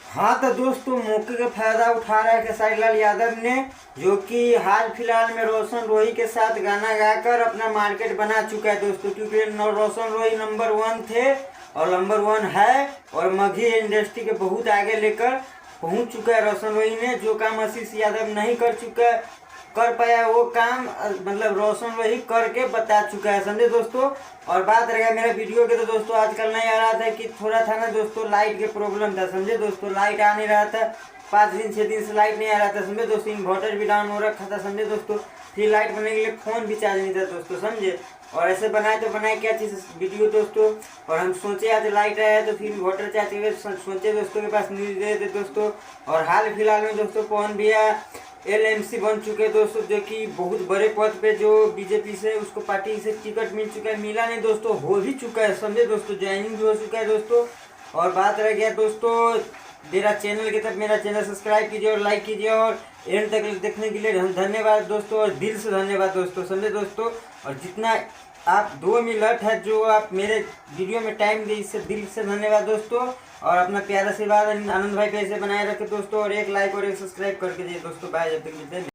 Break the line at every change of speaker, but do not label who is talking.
हाँ तो दोस्तों, मौके का फायदा उठा रहा है खेसारी लाल यादव ने, जो कि हाल फिलहाल में रोशन रोही के साथ गाना गाकर अपना मार्केट बना चुका है दोस्तों। क्योंकि रोशन रोही नंबर 1 थे और नंबर 1 है, और मगही इंडस्ट्री के बहुत आगे लेकर पहुंच चुका है रोशन रोही ने। जो काम आशीष यादव नहीं कर पाया वो काम मतलब रोशन रोही करके बता चुका है, समझे दोस्तों। और बात रहेगा मेरा वीडियो के, तो दोस्तों आजकल नहीं आ रहा था कि थोड़ा था ना दोस्तों, लाइट के प्रॉब्लम था, समझे दोस्तों। लाइट आ नहीं रहा था, 5 दिन 6 दिन से लाइट नहीं आ रहा था, समझे दोस्तों। इन्वर्टर भी डाउन हो रखा था, समझे दोस्तों। फिर लाइट बनने के लिए फ़ोन भी चार्ज नहीं था दोस्तों, समझे। और ऐसे बनाए तो बनाए क्या चीज़ वीडियो दोस्तों। और हम सोचे आज लाइट आया तो फिर इन्वर्टर चार्ज करके सोचे दोस्तों के पास न्यूज़ दे थे दोस्तों। और हाल फिलहाल में दोस्तों पवन भैया LMC बन चुके हैं दोस्तों, जो कि बहुत बड़े पद पे, जो बीजेपी से उसको पार्टी से टिकट मिल चुका है, मिला नहीं दोस्तों, हो भी चुका है, समझे दोस्तों। ज्वाइनिंग भी हो चुका है दोस्तों। और बात रह गया दोस्तों मेरा चैनल की, तब मेरा चैनल सब्सक्राइब कीजिए और लाइक कीजिए, और एंड तक देखने के लिए धन्यवाद दोस्तों, और दिल से धन्यवाद दोस्तों, समझे दोस्तों। और जितना आप 2 मिनट है जो आप मेरे वीडियो में टाइम दी, इससे दिल से धन्यवाद दोस्तों। और अपना प्यारा आशीर्वाद आनंद भाई पे ऐसे बनाए रखे दोस्तों, और एक लाइक और एक सब्सक्राइब करके दिए दोस्तों। बाय, जब तक मिलते हैं।